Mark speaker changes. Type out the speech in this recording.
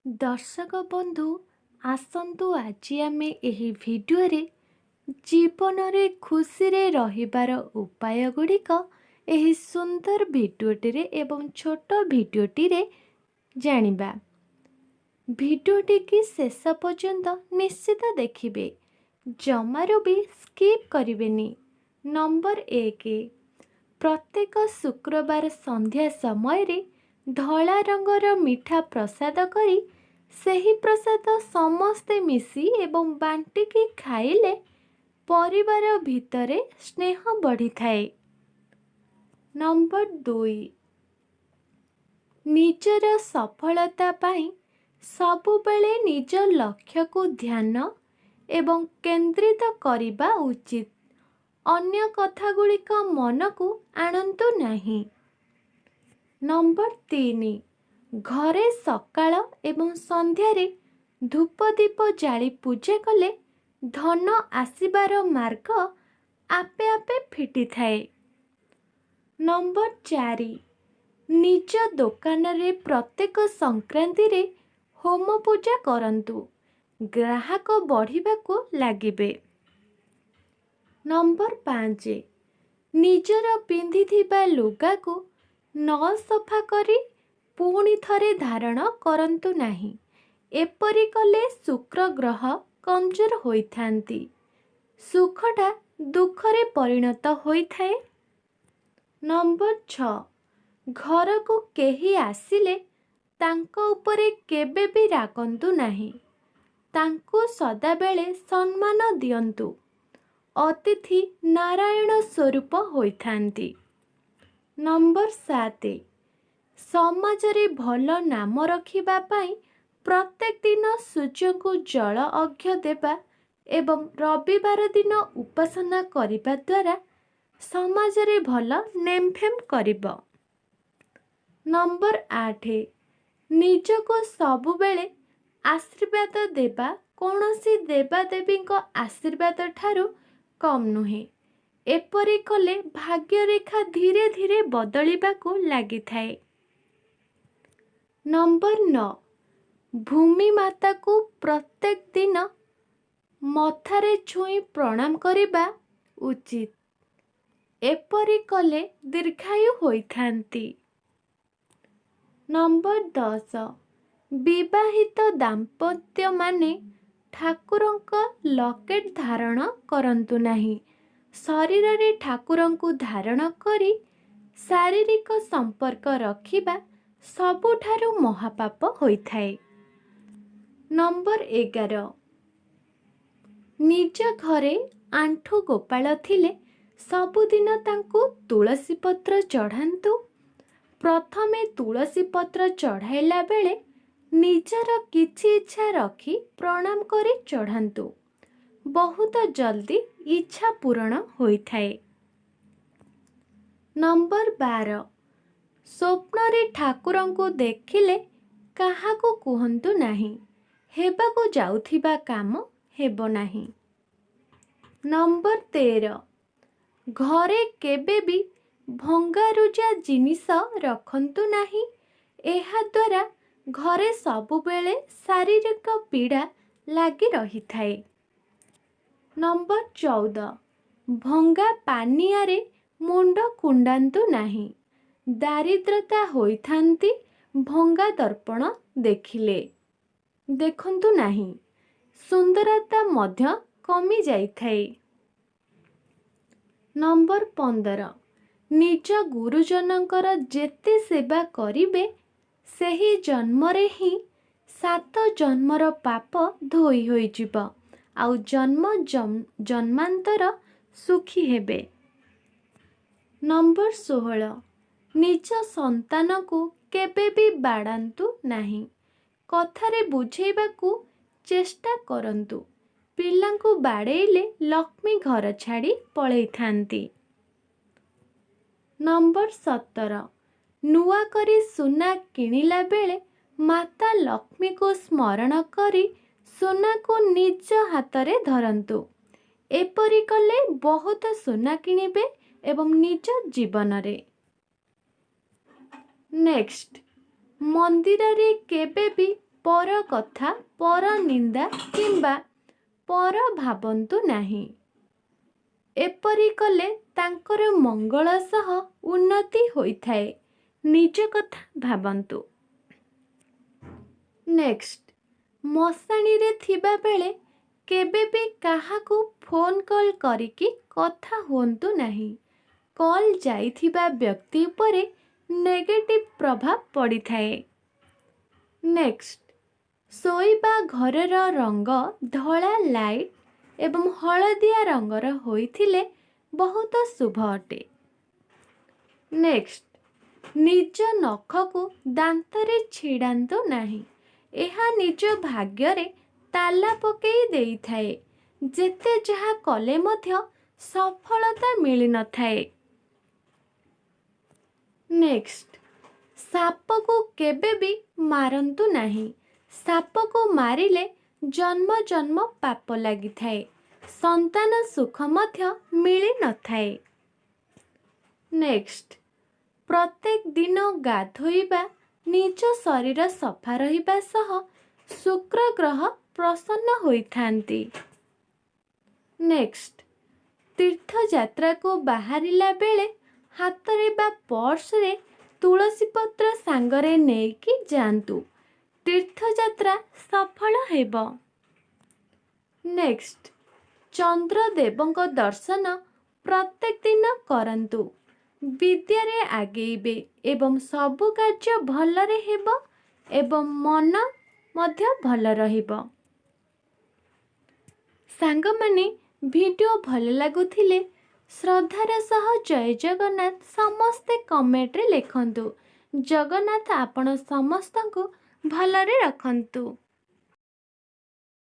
Speaker 1: दर्शक बंधु आसतु आज आमे एही भिडियोरे जीवन रे खुशी रे रहिबार उपाय गुड़िक एही सुंदर भिडियोटी एवं छोट भिडियोटी जानिबा। भिडियोटी की शेष पर्यंत निश्चित देखिबे, जमारू भी स्किप करिवेनी। नंबर 1, प्रत्येक शुक्रवार संध्या समय रे धला रंगर मिठा प्रसाद करी ସେହି ପ୍ରସାଦ ସମସ୍ତେ ମିଶି ଏବଂ ବାଣ୍ଟିକି ଖାଇଲେ ପରିବାର ଭିତରେ ସ୍ନେହ ବଢ଼ିଥାଏ। ନମ୍ବର 2, ନିଜର ସଫଳତା ପାଇଁ ସବୁବେଳେ ନିଜ ଲକ୍ଷ୍ୟକୁ ଧ୍ୟାନ ଏବଂ କେନ୍ଦ୍ରିତ କରିବା ଉଚିତ। ଅନ୍ୟ କଥାଗୁଡ଼ିକ ମନକୁ ଆଣନ୍ତୁ ନାହିଁ। ନମ୍ବର 3, ଘରେ ସକାଳ ଏବଂ ସନ୍ଧ୍ୟାରେ ଧୂପଦୀପ ଜାଳି ପୂଜା କଲେ ଧନ ଆସିବାର ମାର୍ଗ ଆପେ ଆପେ ଫିଟିଥାଏ। ନମ୍ବର 4, ନିଜ ଦୋକାନରେ ପ୍ରତ୍ୟେକ ସଂକ୍ରାନ୍ତିରେ ହୋମ ପୂଜା କରନ୍ତୁ, ଗ୍ରାହକ ବଢ଼ିବାକୁ ଲାଗିବେ। ନମ୍ବର 5, ନିଜର ପିନ୍ଧିଥିବା ଲୁଗାକୁ ନ ସଫା କରି ପୁଣି ଥରେ ଧାରଣ କରନ୍ତୁ ନାହିଁ। ଏପରି କଲେ ଶୁକ୍ର ଗ୍ରହ କମଜୋର ହୋଇଥାନ୍ତି, ସୁଖଟା ଦୁଃଖରେ ପରିଣତ ହୋଇଥାଏ। ନମ୍ବର 6, ଘରକୁ କେହି ଆସିଲେ ତାଙ୍କ ଉପରେ କେବେ ବି ରାଗନ୍ତୁ ନାହିଁ, ତାଙ୍କୁ ସଦାବେଳେ ସମ୍ମାନ ଦିଅନ୍ତୁ। ଅତିଥି ନାରାୟଣ ସ୍ୱରୂପ ହୋଇଥାନ୍ତି। ନମ୍ବର 7, ସମାଜରେ ଭଲ ନାମ ରଖିବା ପାଇଁ ପ୍ରତ୍ୟେକ ଦିନ ସୂର୍ଯ୍ୟଙ୍କୁ ଜଳ ଅର୍ଘ୍ୟ ଦେବା ଏବଂ ରବିବାର ଦିନ ଉପାସନା କରିବା ଦ୍ୱାରା ସମାଜରେ ଭଲ ନେମଫେମ କରିବ। ନମ୍ବର 8, ନିଜକୁ ସବୁବେଳେ ଆଶୀର୍ବାଦ ଦେବା କୌଣସି ଦେବାଦେବୀଙ୍କ ଆଶୀର୍ବାଦ ଠାରୁ କମ୍ ନୁହେଁ। ଏପରି କଲେ ଭାଗ୍ୟରେଖା ଧୀରେ ଧୀରେ ବଦଳିବାକୁ ଲାଗିଥାଏ। ନମ୍ବର 9, ଭୂମି ମାତାକୁ ପ୍ରତ୍ୟେକ ଦିନ ମଥାରେ ଛୁଇଁ ପ୍ରଣାମ କରିବା ଉଚିତ। ଏପରି କଲେ ଦୀର୍ଘାୟୁ ହୋଇଥାନ୍ତି। ନମ୍ବର 10, ବିବାହିତ ଦାମ୍ପତ୍ୟମାନେ ଠାକୁରଙ୍କ ଲକେଟ୍ ଧାରଣ କରନ୍ତୁ ନାହିଁ। ଶରୀରରେ ଠାକୁରଙ୍କୁ ଧାରଣ କରି ଶାରୀରିକ ସମ୍ପର୍କ ରଖିବା ସବୁଠାରୁ ମହାପାପ ହୋଇଥାଏ। ନମ୍ବର 11, ନିଜ ଘରେ ଆଣ୍ଠୁ ଗୋପାଳ ଥିଲେ ସବୁଦିନ ତାଙ୍କୁ ତୁଳସୀ ପତ୍ର ଚଢ଼ାନ୍ତୁ। ପ୍ରଥମେ ତୁଳସୀ ପତ୍ର ଚଢ଼ାଇଲା ବେଳେ ନିଜର କିଛି ଇଚ୍ଛା ରଖି ପ୍ରଣାମ କରି ଚଢ଼ାନ୍ତୁ, ବହୁତ ଜଲ୍ଦି ଇଚ୍ଛା ପୂରଣ ହୋଇଥାଏ। ନମ୍ବର 12, ସ୍ୱପ୍ନରେ ଠାକୁରଙ୍କୁ ଦେଖିଲେ କାହାକୁ କୁହନ୍ତୁ ନାହିଁ, ହେବାକୁ ଯାଉଥିବା କାମ ହେବ ନାହିଁ। ନମ୍ବର 13, ଘରେ କେବେ ବି ଭଙ୍ଗାରୁଜା ଜିନିଷ ରଖନ୍ତୁ ନାହିଁ, ଏହାଦ୍ୱାରା ଘରେ ସବୁବେଳେ ଶାରୀରିକ ପୀଡ଼ା ଲାଗି ରହିଥାଏ। ନମ୍ବର 14, ଭଙ୍ଗା ପାନିଆରେ ମୁଣ୍ଡ କୁଣ୍ଡାନ୍ତୁ ନାହିଁ, ଦାରିଦ୍ରତା ହୋଇଥାନ୍ତି। ଭଙ୍ଗା ଦର୍ପଣ ଦେଖନ୍ତୁ ନାହିଁ, ସୁନ୍ଦରତା ମଧ୍ୟ କମି ଯାଇଥାଏ। ନମ୍ବର 15, ନିଜ ଗୁରୁଜନଙ୍କର ଯେତେ ସେବା କରିବେ ସେହି ଜନ୍ମରେ ହିଁ 7 ଜନ୍ମର ପାପ ଧୋଇ ହୋଇଯିବ, ଆଉ ଜନ୍ମାନ୍ତର ସୁଖୀ ହେବେ। ନମ୍ବର 16, ନିଜ ସନ୍ତାନକୁ କେବେ ବି ବାଡ଼ାନ୍ତୁ ନାହିଁ, କଥାରେ ବୁଝେଇବାକୁ ଚେଷ୍ଟା କରନ୍ତୁ। ପିଲାଙ୍କୁ ବାଡ଼େଇଲେ ଲକ୍ଷ୍ମୀ ଘର ଛାଡ଼ି ପଳେଇଥାନ୍ତି। ନମ୍ବର 17, ନୂଆ କରି ସୁନା କିଣିଲା ବେଳେ ମାତା ଲକ୍ଷ୍ମୀକୁ ସ୍ମରଣ କରି ସୁନାକୁ ନିଜ ହାତରେ ଧରନ୍ତୁ। ଏପରି କଲେ ବହୁତ ସୁନା କିଣିବେ ଏବଂ ନିଜ ଜୀବନରେ। ନେକ୍ସଟ, ମନ୍ଦିରରେ କେବେ ବି ପର କଥା, ପର ନିନ୍ଦା କିମ୍ବା ପର ଭାବନ୍ତୁ ନାହିଁ। ଏପରି କଲେ ତାଙ୍କର ମଙ୍ଗଳ ସହ ଉନ୍ନତି ହୋଇଥାଏ। ନିଜ କଥା ଭାବନ୍ତୁ। ନେକ୍ସଟ, ମଶାଣିରେ ଥିବା ବେଳେ କେବେ ବି କାହାକୁ ଫୋନ୍ କଲ୍ କରିକି କଥା ହୁଅନ୍ତୁ ନାହିଁ। କଲ୍ ଯାଇଥିବା ବ୍ୟକ୍ତି ଉପରେ ନେଗେଟିଭ୍ ପ୍ରଭାବ ପଡ଼ିଥାଏ। ନେକ୍ସଟ, ଶୋଇବା ଘରର ରଙ୍ଗ ଧଳା ଲାଇଟ୍ ଏବଂ ହଳଦିଆ ରଙ୍ଗର ହୋଇଥିଲେ ବହୁତ ଶୁଭ ଅଟେ। ନେକ୍ସଟ, ନିଜ ନଖକୁ ଦାନ୍ତରେ ଛିଡ଼ାନ୍ତୁ ନାହିଁ। ଏହା ନିଜ ଭାଗ୍ୟରେ ତାଲା ପକେଇ ଦେଇଥାଏ। ଯେତେ ଯାହା କଲେ ମଧ୍ୟ ସଫଳତା ମିଳିନଥାଏ। ନେକ୍ସଟ, ସାପକୁ କେବେ ବି ମାରନ୍ତୁ ନାହିଁ। ସାପକୁ ମାରିଲେ ଜନ୍ମ ଜନ୍ମ ପାପ ଲାଗିଥାଏ। ସନ୍ତାନ ସୁଖ ମଧ୍ୟ ମିଳିନଥାଏ। ନେକ୍ସଟ, ପ୍ରତ୍ୟେକ ଦିନ ଗାଧୋଇବା ନିଜ ଶରୀର ସଫା ରହିବା ସହ ଶୁକ୍ର ଗ୍ରହ ପ୍ରସନ୍ନ ହୋଇଥାନ୍ତି। ନେକ୍ସଟ, ତୀର୍ଥଯାତ୍ରାକୁ ବାହାରିଲା ବେଳେ ହାତରେ ବା ପର୍ସରେ ତୁଳସୀ ପତ୍ର ସାଙ୍ଗରେ ନେଇକି ଯାଆନ୍ତୁ। ତୀର୍ଥଯାତ୍ରା ସଫଳ ହେବ। ନେକ୍ସଟ, ଚନ୍ଦ୍ରଦେବଙ୍କ ଦର୍ଶନ ପ୍ରତ୍ୟେକ ଦିନ କରନ୍ତୁ। ବିଦ୍ୟାରେ ଆଗେଇବେ ଏବଂ ସବୁ କାର୍ଯ୍ୟ ଭଲରେ ହେବ ଏବଂ ମନ ମଧ୍ୟ ଭଲ ରହିବ। ସାଙ୍ଗମାନେ, ଭିଡ଼ିଓ ଭଲ ଲାଗୁଥିଲେ ଶ୍ରଦ୍ଧାର ସହ ଜୟ ଜଗନ୍ନାଥ ସମସ୍ତେ କମେଣ୍ଟରେ ଲେଖନ୍ତୁ। ଜଗନ୍ନାଥ ଆପଣ ସମସ୍ତଙ୍କୁ ଭଲରେ ରଖନ୍ତୁ।